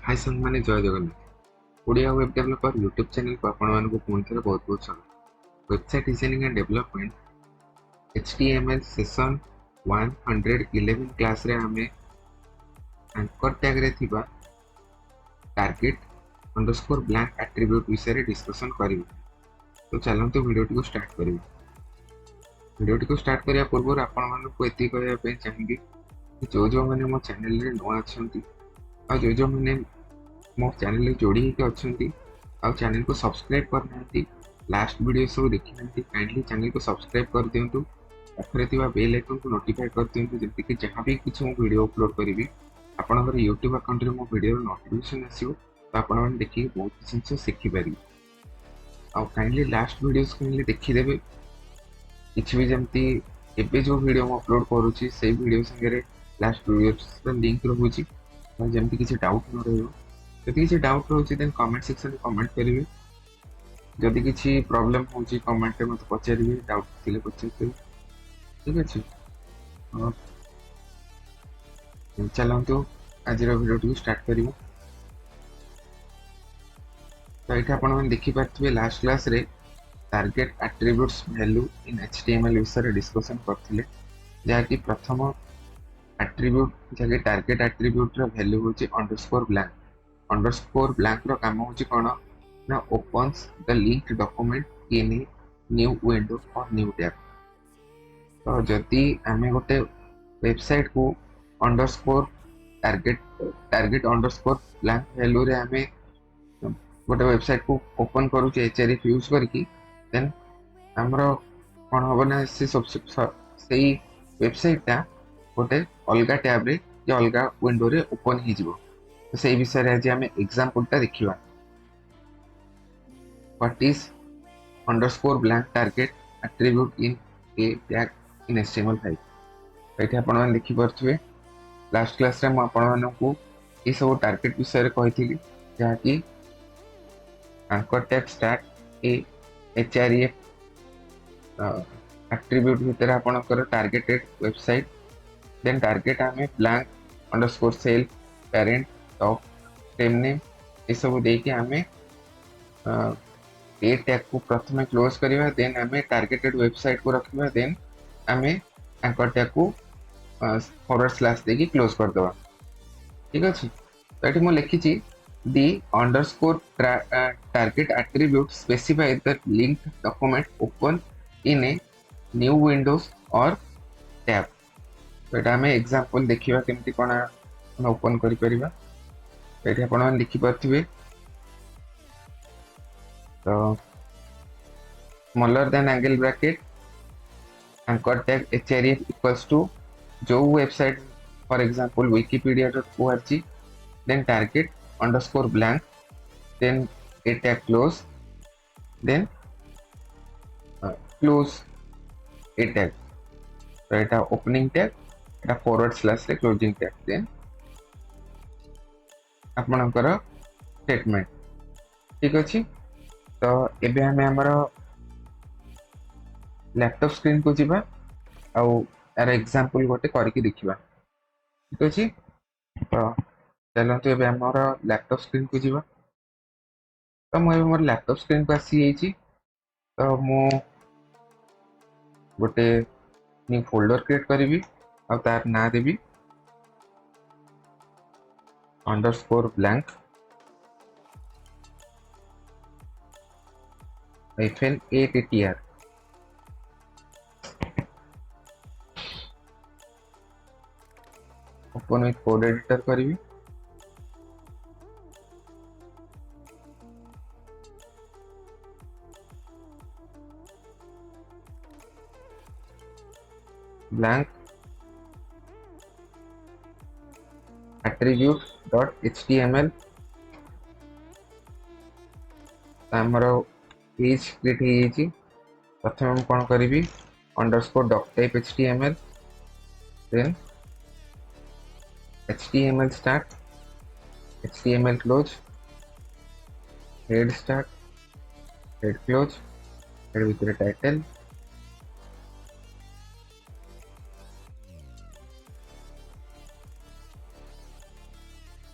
हाय संग माने जय Jagannath Odia web developer YouTube channel को आपण मानक पुणी थे बहुत बहुत स्वागत। Website designing and development HTML session 111 class रे हमें एंकर टैग रे थिबा टारगेट अंडरस्कोर ब्लैंक एट्रीब्यूट विषय रे डिस्कशन करिवो। तो चलंतु वीडियो को स्टार्ट करिवो। वीडियो को स्टार्ट करिया पूर्व आपण मानक को एति कहया पे चाहिबी कि जो माने मो चैनल रे नुआ अछंती आ जो माने मो चैनल जोड़ी होती आ चैनल को सब्सक्राइब करना लास्ट वीडियो सब देखी ना काइंडली चैनल को सब्सक्राइब कर दिंतु पाखे बेल आइकन को नोटिफाई कर दिंतु जमती कि जहाँ भी कुछ मो वीडियो अपलोड करी आपंकर यूट्यूब अकाउंट में मो वीडियो नोटिफिकेशन आसो तो आपने देखिए बहुत जिन शिखिपारे आ काइंडली लास्ट वीडियो काइंडली देखीदे किसी भी जमती एबे जो वीडियो मो अपलोड करुँची से वीडियो संगे लास्ट वीडियो लिंक रोचे जमती किसी डाउट न रही जदि किसी डाउट रोचे देन कमेंट सेक्शन में कमेंट करेंगे जदि किसी प्रॉब्लम होची कमेंट में मत पचारिए डाउट थिले पचारिए ठीक अच्छे। चलतु आज वीडियो टी स्टार्ट करूँ। तो ये आप देखिपे लास्ट क्लास रे target attributes value in HTML विषय डिस्कशन करथिले जहाँकि प्रथम एट्रीब्यूट जहाँकि टारगेट एट्रीब्यूट वैल्यू होची अंडरस्कोर ब्लैंक रो काम होची कोन ना opens the linked document in a new window or new tab। तो जदि आमे गोटे वेबसाइट को underscore target underscore blank value रे आमे गोटे वेबसाइट को ओपन करूचे href यूज करके देन हमरो कोन होबो ना से सब सही वेबसाइट ता गोटे अलगा टैब रे या अलगा विंडो रे ओपन ही जिवो। तो सही विषय आज आम एग्जांपल टा देखिबा what is underscore blank target attribute in A tag in HTML5। एठी आपण माने देखि परथुवे लास्ट क्लास रे म आपण मानकू ए सब टारगेट विषय रे कहिथिली जहा कि anchor tag start a href attribute भीतर आपणकर टारगेटेड वेबसाइट देन टारगेट आमे blank underscore self parent top टेम नेम ये सब देके आमे ए टैग को प्रथम क्लोज करिवा देन आमे टारगेटेड वेबसाइट को रखिबा देन आमे एंकर टैग को फॉरवर्ड स्लैश देके क्लोज कर दवा ठीक अछि। तो एठी म लिखि छी the underscore target attribute specify the linked document open in a new Windows और टैब। तो एटा आमे एग्जांपल देखिबा केमति कोना ओपन करि परिबा। ये आप लिखिपे तो smaller than angle bracket anchor tag href equals to जो website for example wikipedia.org then target underscore blank then a tag close then close a tag. तो एटा ओपनिंग टैग एटा फॉरवर्ड स्लैश रे क्लोजिंग टैग देन आपणकर statement ठीक अच्छे। तो एबे हमें हमर लैपटॉप स्क्रीन को जीवा आउ यार एग्जांपल गोटे करके देखिबा ठीक अच्छे। तो चलते एबे हमर लैपटॉप स्क्रीन को जीवा। तो मु एबे मोर लैपटॉप स्क्रीन को आसी जाइछि। तो मु गोटे न्यू फोल्डर क्रिएट करिवि आ तार ना देबी underscore blank -8attr open with code editor करिवि। ब्लैंक attribute.html हमरो पेज क्रिएट हो जाइछि। प्रथम हम कोन करिवि underscore doc type html then html start html close head start head close head with the title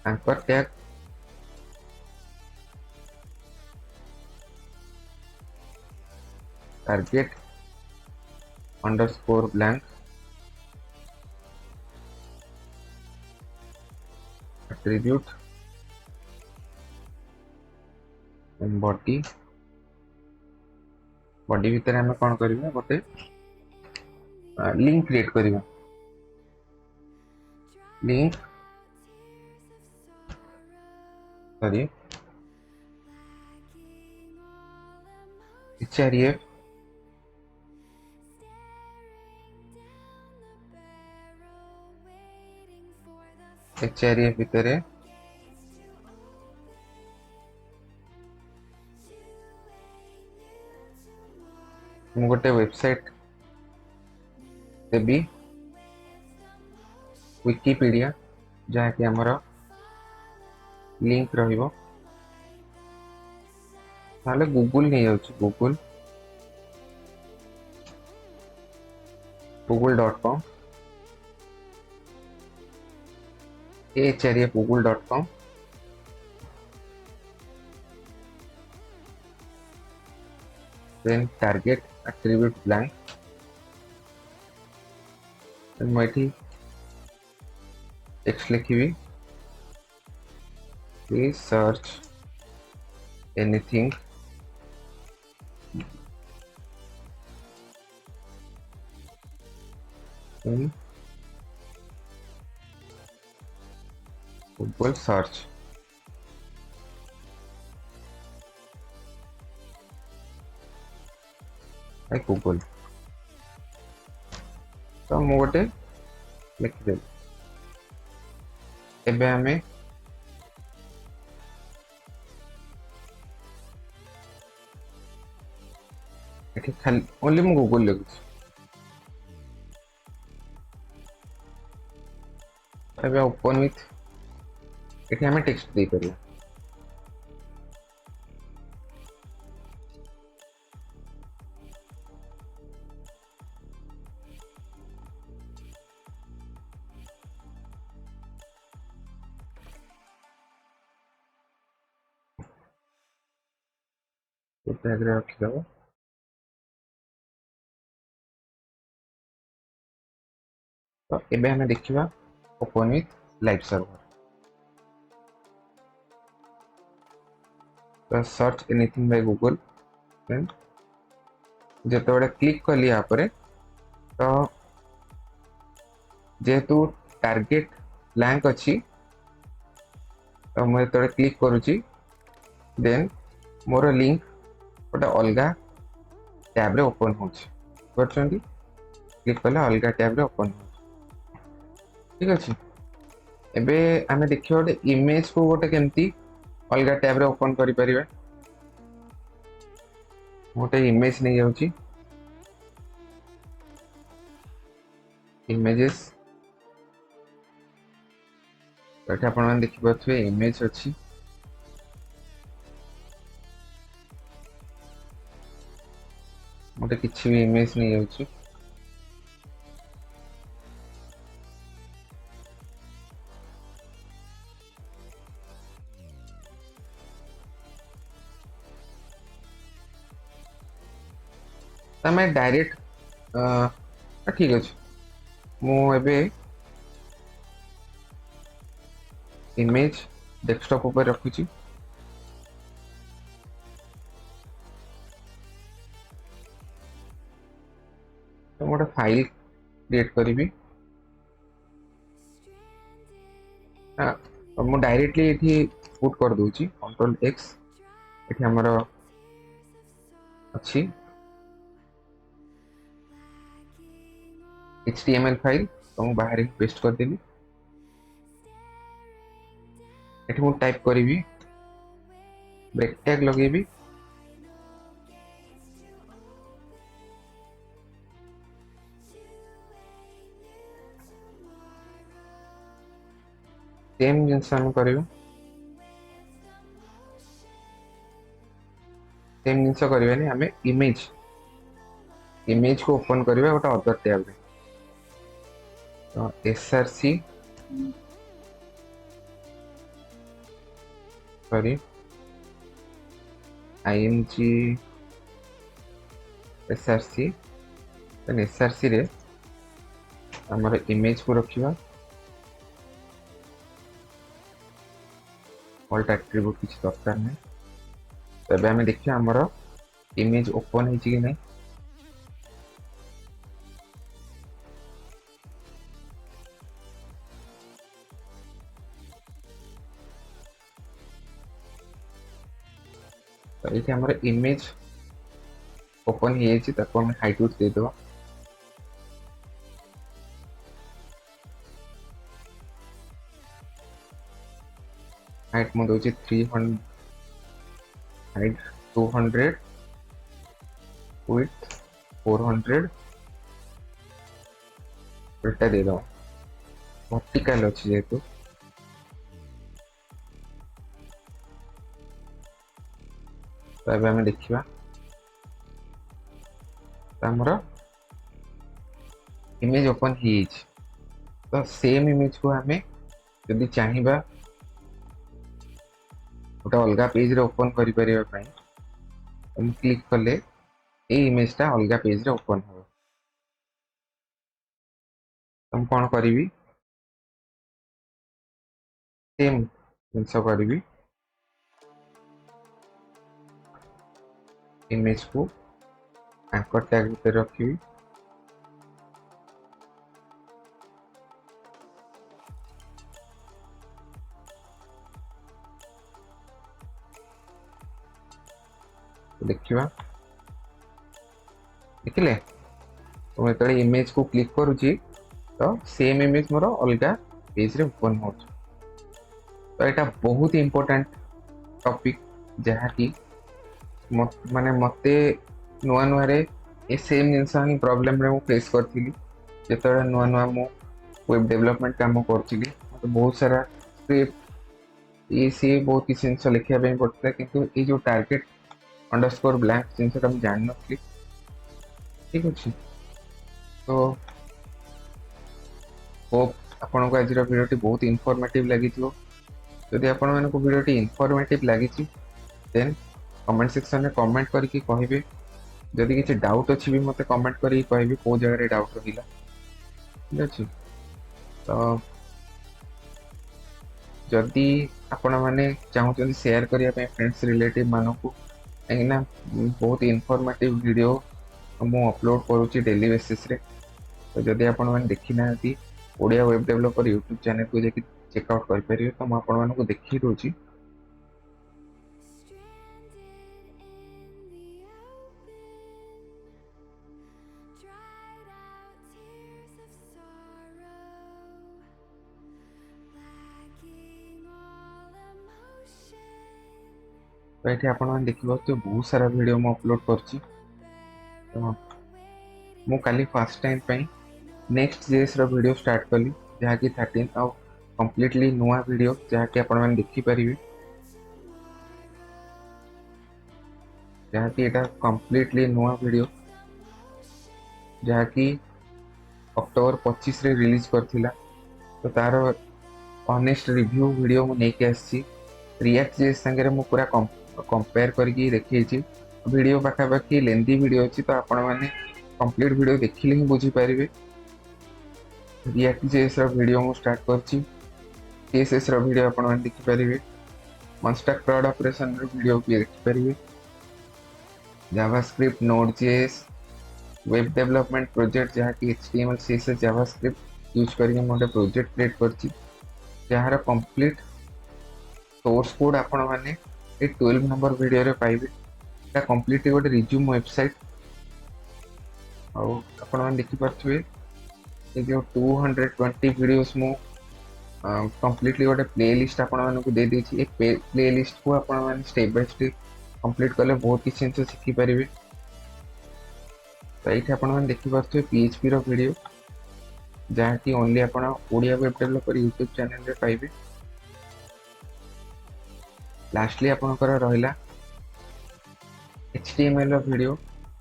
anchor tag target underscore blank attribute body भितर आम कौन करवा गोटे लिंक क्रिएट करवा लिंक सॉरी href भितर मु गोटे वेबसाइट देबी विकिपीडिया जहाँ कि हमर लिंक रहिबो ताले गूगल नहीं जाउची google.com href google.com then target attribute blank then मैं text लिखी please search anything in Google search by Google तो मु गोटे लिखिदेली एबे आमे एठी खाली ओनली मु गूगल लिखुछि एबे ओपन विथ एठी आमे टेक्स्ट दे करिया तो टैग रे रखि दबो तो एबे हमें देखिबा ओपन विथ लाइव सर्वर तो search anything by Google then जेते बडे क्लिक करली या परे तो जेतु टारगेट ब्लैंक अछि तो मैं जेते क्लिक करूची देन मोर लिंक गोटे अलगा टैब रे ओपन होछि करछंती क्लिक करले अलगा टैब रे ओपन होछि ठीक अछि एबे आमे देखियो गोटे इमेज को गोटे केमती अलगा टैब रे ओपन करि परिबे गोटे इमेज नहीं जाउची इमेजेस एटा आपण मन देखि पाथुए इमेज अछि मोटे किछि भी इमेज नहीं जाउची तमे डायरेक्ट ठीक अछि मु एबे इमेज डेस्कटॉप ऊपर रखुची तो मोटे फाइल क्रिएट करी मु डायरेक्टली एठी पुट कर दूची कंट्रोल एक्स एठी हमर अछि HTML फाइल तो मु बाहर पेस्ट कर देली एठी मु टाइप करी ब्रेक टैग लगेबी सेम जिनस हम करियो सेम जिनस करबेनी हमें इमेज को ओपन करबे गोटे अदर टैब रे तो src sorry img src then src रे हमर इमेज को रखिबा ऑल्ट एट्रिब्यूट किछ दरकार नै तबे हमें देखिए हमर इमेज ओपन है कि नहीं तो ये हमारा इमेज ओपन है जी तक हम हाइट दे दो हाइट मो दोची 300 हाइट 200 width 400 उल्टा दे दो वर्टिकल अच्छी जेहेतु तो अब हमें देखिबा हमर इमेज ओपन ही तो सेम इमेज को हमें यदि चाहिबा गोटे अलग पेज रे ओपन करि परिबा पई हम क्लिक कले ए इमेज टा अलग पेज रे ओपन हो हम कोन करिवि सेम जिनस करिवि इमेज को एंकर टैग भीतर रखिवि देखिबा देखिले तो मैं तळे इमेज को क्लिक करूची तो सेम इमेज मोर अलग पेज रे ओपन हो तो एटा बहुत इंपोर्टेंट टॉपिक जहा की माने मते नुआ नुआ रे ए सेम जिनस ही प्रॉब्लम रे मु फेस करथिली जेतळे नुआ नुआ मु वेब डेवलपमेंट काम करथिली तो बहुत सारा स्क्रिप्ट ये सी बहुत किसी जिनस लिखिया पे पड़ता किंतु ए जो टारगेट अंडरस्कोर ब्लैंक जिनस हम जान नथली ठीक अछि तो होप आपन को आज वीडियो बहुत इनफॉर्मेटिव लगी थो यदि आपण मानको वीडियो इनफॉर्मेटिव लगी देन कमेंट सेक्शन में कमेंट करके कहिबे जदि किसी डाउट अच्छी भी मते कमेंट करके कहिबे को जगह रे डाउट रहिला ठीक अछि तो जदि आपण माने चाहूचन शेयर करिया पे फ्रेंड्स रिलेटिव मानो को एना बहुत इनफॉर्मेटिव वीडियो मु अपलोड करूची डेली बेसिस रे तो जदि आपण माने देखि नाती Odia web developer YouTube channel को जेकी चेकआउट कर परियो तो म आपण माने को देखि दोची तो ये आप देखिए तो बहुत सारा वीडियो मु अपलोड करची तो मु काली फर्स्ट टाइम पे NextJs रो वीडियो स्टार्ट कली जहा कि 13 आउ कंप्लीटली नुआ वीडियो जहा कि आपण माने देखि परिबे जहा कि एटा कंप्लीटली नुआ वीडियो जहा कि अक्टोबर 25 रे रिलीज करथिला तो तार ऑनेस्ट रिव्यू वीडियो मु नै के आसी ReactJs संगे रे मु पूरा कंपेयर करके देखिए वीडियो पाखापाखि लेंथी वीडियो अच्छी तो आपण मैंने कंप्लीट वीडियो देखिले ही बुझी पारे ReactJs वीडियो मु स्टार्ट करची CSS वीडियो आपण मैंने देखि पारे MERN Stack CRUD Application video भी देखि पारे JavaScript NodeJS web development project जहाँ की HTML CSS JavaScript यूज करके मोटे प्रोजेक्ट क्रिएट करची जहाँ कंप्लीट सोर्स कोड आपण मैंने 12 नंबर वीडियो रे पाइबे एटा कंप्लीटली गोटे रिज्यूम वेबसाइट आपण मैंने देखि पारथुए ए जो 220 वीडियोस मु कंप्लीटली गोटे प्लेलिस्ट आपण मानक दे देछि एक प्लेलिस्ट को आपण माने स्टेप बाय स्टेप कंप्लीट करले बहुत किछि जिंस सिखि परिबे तो ये आपण देखि पारथुए PHP रो वीडियो जहाँ की ओनली आपण Odia web developer YouTube channel रे पाइबे लास्टली आपनकर रहिला HTML वीडियो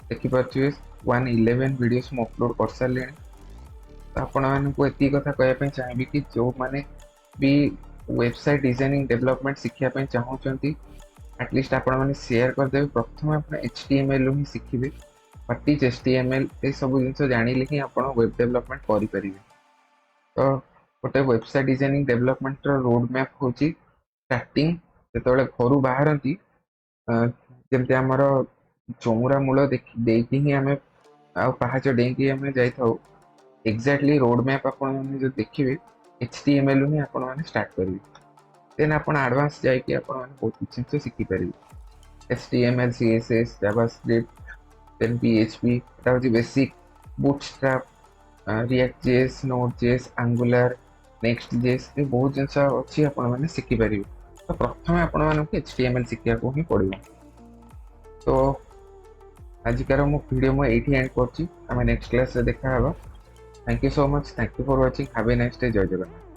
देखि पारथुए 111 वीडियोस मु अपलोड कर सारले तो आपण मानक एती कथा कहया पे चाहबी कि जो माने भी वेबसाइट डिजाइनिंग डेवलपमेंट शिखिया पे चाहउचंती एटलीस्ट आपण माने शेयर कर देबे प्रथम आपण HTML ही शिखिबे व्हाट इज HTML ये सब जिन जानिले ही आप वेब डेवलपमेंट करें। तो गोटे website designing development road map हूँ स्टार्टिंग जो घर बाहरती जमी आमर चौमुरा मूल देखी ही आम पहाच डेकी आम जाऊ एक्जाक्टली रोड मैप आपने जो देखिए HTML ही आपने स्टार्ट करेंगे देन आप एडवांस जाकि बहुत किसी जिन शिखिपारे HTML CSS JavaScript then PHP এটা হচ্ছে basic bootstrap ReactJS NodeJS Angular NextJs ये बहुत जिन अच्छी आपने शिखिपारे। तो प्रथम आपण मानक HTML शिखा ही पड़ो। तो आजिकार मो वीडियो मुझे ये एंड कर नेक्स्ट क्लास देखा। Thank you so much, thank you for watching, have a nice day, जय जगन्नाथ।